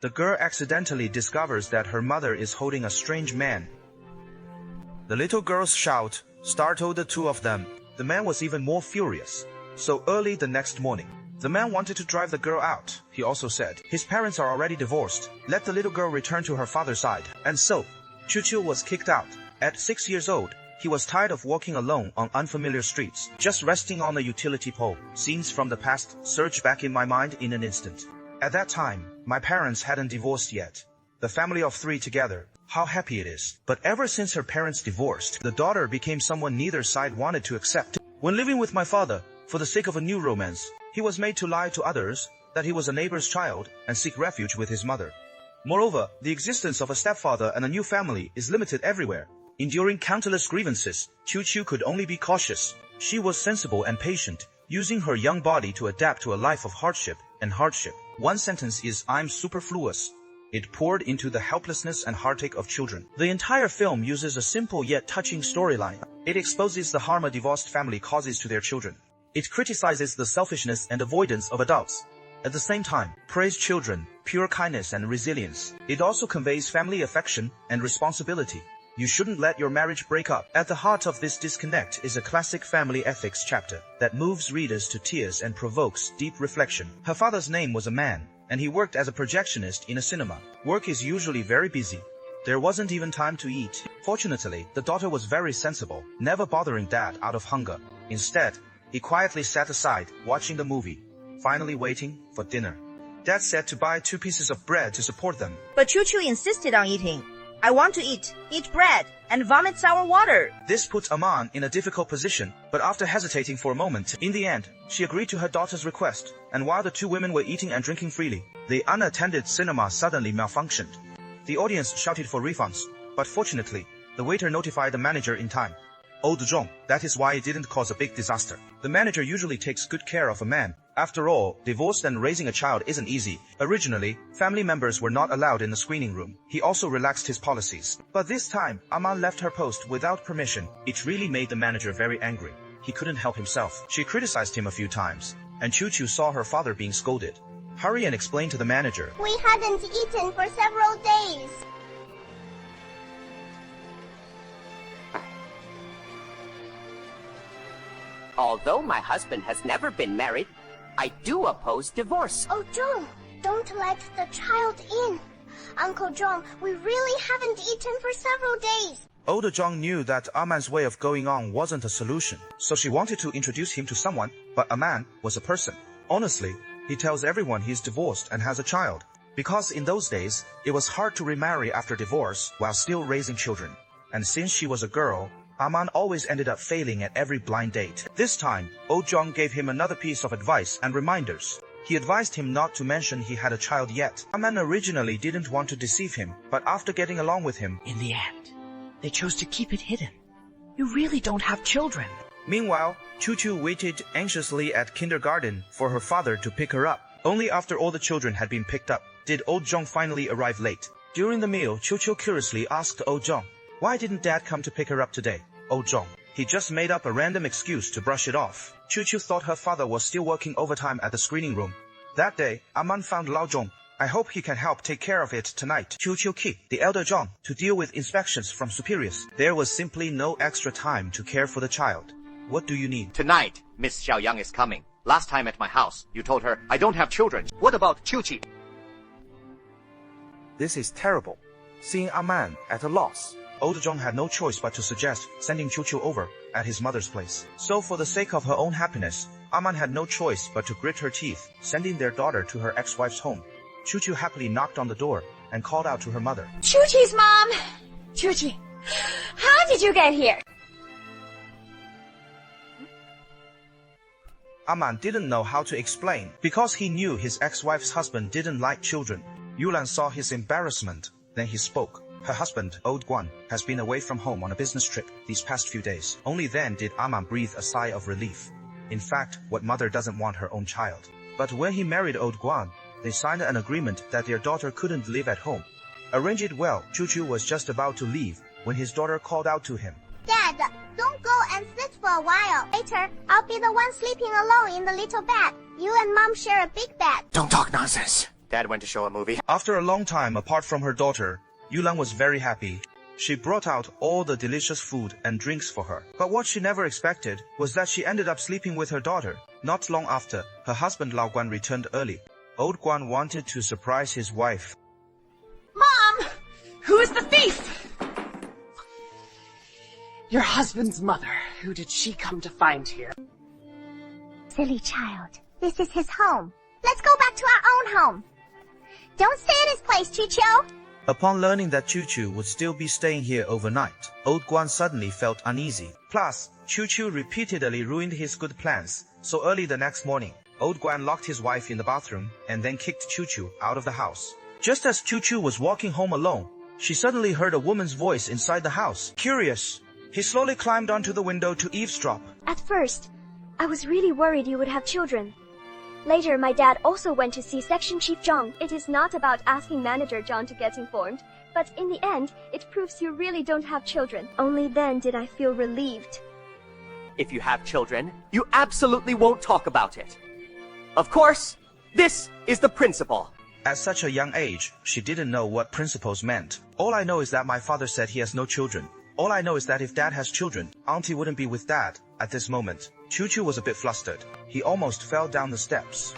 the girl accidentally discovers that her mother is holding a strange man. The little girl's shout startled the two of them. The man was even more furious. So early the next morning, the man wanted to drive the girl out. He also said, his parents are already divorced. Let the little girl return to her father's side. And so, Chu-Chu was kicked out. At 6 years old, he was tired of walking alone on unfamiliar streets, just resting on a utility pole. Scenes from the past surged back in my mind in an instant. At that time, my parents hadn't divorced yet. The family of 3 together. How happy it is. But ever since her parents divorced, the daughter became someone neither side wanted to accept. When living with my father, for the sake of a new romance, he was made to lie to others that he was a neighbor's child and seek refuge with his mother. Moreover, the existence of a stepfather and a new family is limited everywhere. Enduring countless grievances, Chu-Chu could only be cautious. She was sensible and patient, using her young body to adapt to a life of hardship and hardship. One sentence is, I'm superfluous. It poured into the helplessness and heartache of children. The entire film uses a simple yet touching storyline. It exposes the harm a divorced family causes to their children. It criticizes the selfishness and avoidance of adults. At the same time, praise children, pure kindness and resilience. It also conveys family affection and responsibility. You shouldn't let your marriage break up. At the heart of this disconnect is a classic family ethics chapter that moves readers to tears and provokes deep reflection. Her father's name was a man, and he worked as a projectionist in a cinema. Work is usually very busy. There wasn't even time to eat. Fortunately, the daughter was very sensible, never bothering dad out of hunger. Instead, he quietly sat aside, watching the movie, finally waiting for dinner. Dad said to buy 2 pieces of bread to support them. But Chu-Chu insisted on eating. I want to eat bread, and vomit sour water. This put Aman in a difficult position, but after hesitating for a moment, in the end, she agreed to her daughter's request, and while the 2 women were eating and drinking freely, the unattended cinema suddenly malfunctioned. The audience shouted for refunds, but fortunately, the waiter notified the manager in time. Old Zhong, that is why it didn't cause a big disaster. The manager usually takes good care of a man. After all, divorced and raising a child isn't easy. Originally, family members were not allowed in the screening room. He also relaxed his policies. But this time, Aman left her post without permission. It really made the manager very angry. He couldn't help himself. She criticized him a few times, and Chu-Chu saw her father being scolded. Hurry and explain to the manager. We hadn't eaten for several days. Although my husband has never been married, I do oppose divorce. Oh, Zhong, don't let the child in. Uncle Zhong, we really haven't eaten for several days. Older Zhong knew that Aman's way of going on wasn't a solution, so she wanted to introduce him to someone, but Aman was a person. Honestly, he tells everyone he's divorced and has a child. Because in those days, it was hard to remarry after divorce while still raising children. And since she was a girl, Aman always ended up failing at every blind date. This time, Old Zhong gave him another piece of advice and reminders. He advised him not to mention he had a child yet. Aman originally didn't want to deceive him, but after getting along with him, in the end, they chose to keep it hidden. You really don't have children. Meanwhile, Chu-Chu waited anxiously at kindergarten for her father to pick her up. Only after all the children had been picked up did Old Zhong finally arrive late. During the meal, Chu-Chu curiously asked Old Zhong, why didn't Dad come to pick her up today? Old Zhong, he just made up a random excuse to brush it off. Chu-Chu thought her father was still working overtime at the screening room. That day, Aman found Lao Zhong. I hope he can help take care of it tonight. Chu-Chu kicked the elder Zhong to deal with inspections from superiors. There was simply no extra time to care for the child. What do you need? Tonight, Miss Xiaoyang is coming. Last time at my house, you told her, I don't have children. What about Chu-Chi? This is terrible. Seeing Aman at a loss, Old Zhong had no choice but to suggest sending Chu-Chu over at his mother's place. So for the sake of her own happiness, Aman had no choice but to grit her teeth, sending their daughter to her ex-wife's home. Chu-Chu happily knocked on the door and called out to her mother. Chu-Chi's mom! Chu-Chi, how did you get here? Aman didn't know how to explain, because he knew his ex-wife's husband didn't like children. Yulan saw his embarrassment, then he spoke. Her husband, Old Guan, has been away from home on a business trip these past few days. Only then did Aman breathe a sigh of relief. In fact, what mother doesn't want her own child? But when he married Old Guan, they signed an agreement that their daughter couldn't live at home. Arrange it well, Chu-Chu was just about to leave when his daughter called out to him. Dad, don't go and sit for a while. Later, I'll be the one sleeping alone in the little bed. You and Mom share a big bed. Don't talk nonsense. Dad went to show a movie. After a long time apart from her daughter, Yulan was very happy. She brought out all the delicious food and drinks for her. But what she never expected was that she ended up sleeping with her daughter. Not long after, her husband Lao Guan returned early. Old Guan wanted to surprise his wife. Mom! Who is the thief? Your husband's mother. Who did she come to find here? Silly child. This is his home. Let's go back to our own home. Don't stay in his place, Chu-Chu. Upon learning that Chu-Chu would still be staying here overnight, Old Guan suddenly felt uneasy. Plus, Chu-Chu repeatedly ruined his good plans. So early the next morning, Old Guan locked his wife in the bathroom and then kicked Chu-Chu out of the house. Just as Chu-Chu was walking home alone, she suddenly heard a woman's voice inside the house. Curious, he slowly climbed onto the window to eavesdrop. At first, I was really worried you would have children. Later, my dad also went to see Section Chief Zhang. It is not about asking Manager Zhang to get informed, but in the end, it proves you really don't have children. Only then did I feel relieved. If you have children, you absolutely won't talk about it. Of course, this is the principle. At such a young age, she didn't know what principles meant. All I know is that my father said he has no children. All I know is that if Dad has children, Auntie wouldn't be with Dad. At this moment, Chu-Chu was a bit flustered. He almost fell down the steps.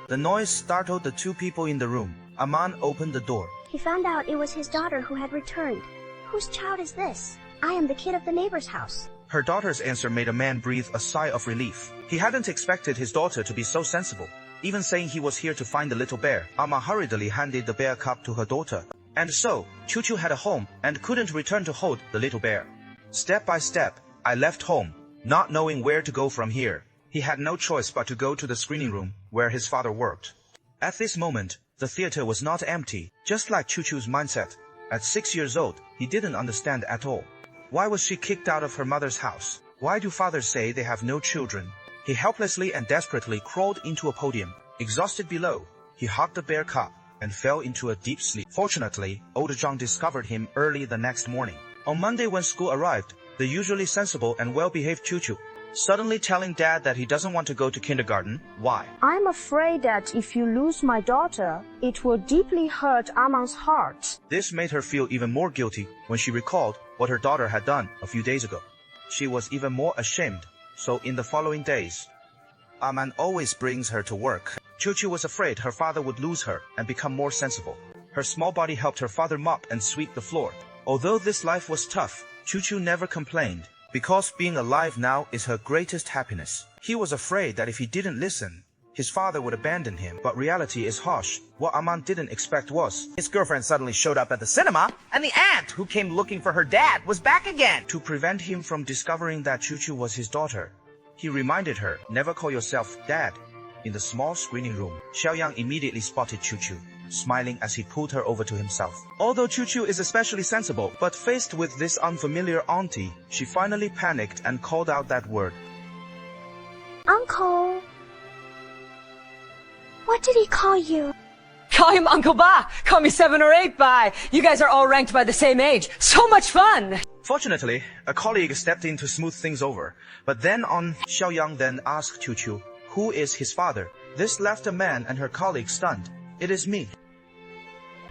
The noise startled the two people in the room. Aman opened the door. He found out it was his daughter who had returned. Whose child is this? I am the kid of the neighbor's house. Her daughter's answer made a man breathe a sigh of relief. He hadn't expected his daughter to be so sensible. Even saying he was here to find the little bear, Amma hurriedly handed the bear cub to her daughter. And so, Chu-Chu had a home and couldn't return to hold the little bear. Step by step, I left home, not knowing where to go from here. He had no choice but to go to the screening room where his father worked. At this moment, the theater was not empty, just like Chu-Chu's mindset. At 6 years old, he didn't understand at all. Why was she kicked out of her mother's house? Why do fathers say they have no children? He helplessly and desperately crawled into a podium. Exhausted below, he hugged the bear cub and fell into a deep sleep. Fortunately, old Zhang discovered him early the next morning. On Monday when school arrived, the usually sensible and well-behaved Chu-Chu suddenly telling Dad that he doesn't want to go to kindergarten. Why? I'm afraid that if you lose my daughter, it will deeply hurt Aman's heart. This made her feel even more guilty when she recalled what her daughter had done a few days ago. She was even more ashamed. So in the following days, Aman always brings her to work. Chu-Chu was afraid her father would lose her and become more sensible. Her small body helped her father mop and sweep the floor. Although this life was tough, Chu-Chu never complained, because being alive now is her greatest happiness. He was afraid that if he didn't listen, his father would abandon him. But reality is harsh. What Aman didn't expect was his girlfriend suddenly showed up at the cinema, and the aunt who came looking for her dad was back again. To prevent him from discovering that Chu-Chu was his daughter, he reminded her, never call yourself Dad. In the small screening room, Xiaoyang immediately spotted Chu-Chu, smiling as he pulled her over to himself. Although Chu-Chu is especially sensible, but faced with this unfamiliar auntie, she finally panicked and called out that word. Uncle. What did he call you? Call him Uncle Ba. Call me 7 or 8 Ba. You guys are all ranked by the same age. So much fun. Fortunately, a colleague stepped in to smooth things over. But then Xiaoyang then asked Chu-Chu, who is his father? This left a man and her colleague stunned. It is me.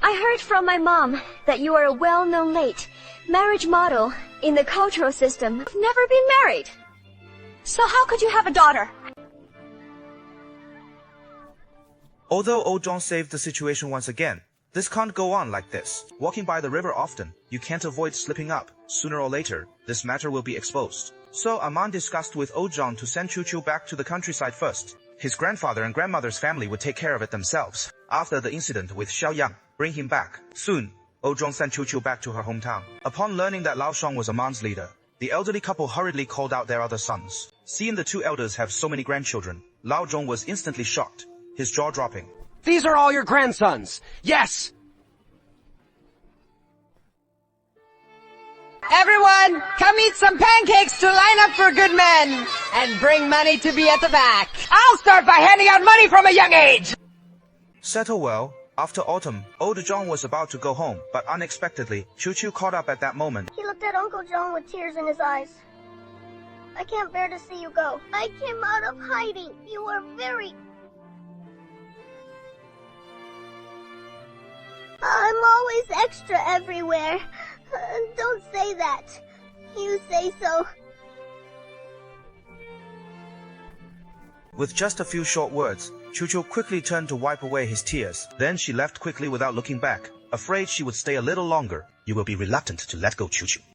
I heard from my mom that you are a well-known late marriage model in the cultural system. You've never been married. So how could you have a daughter? Although Old Zhang saved the situation once again, this can't go on like this. Walking by the river often, you can't avoid slipping up. Sooner or later, this matter will be exposed. So Aman discussed with Old Zhang to send Chu-Chu back to the countryside first. His grandfather and grandmother's family would take care of it themselves. After the incident with Xiaoyang, bring him back. Soon, Old Zhang sent Chu-Chu back to her hometown. Upon learning that Lao Shang was Aman's leader, the elderly couple hurriedly called out their other sons. Seeing the two elders have so many grandchildren, Lao Zhong was instantly shocked, his jaw dropping. These are all your grandsons. Yes! Everyone, come eat some pancakes to line up for good men. And bring money to be at the back. I'll start by handing out money from a young age. Settle well. After autumn, Old Zhang was about to go home, but unexpectedly, Chu-Chu caught up at that moment. He looked at Uncle Zhang with tears in his eyes. I can't bear to see you go. I came out of hiding. You were very... always extra everywhere. Don't say that. You say so. With just a few short words, Chuchu quickly turned to wipe away his tears. Then she left quickly without looking back, afraid she would stay a little longer. You will be reluctant to let go, Chuchu.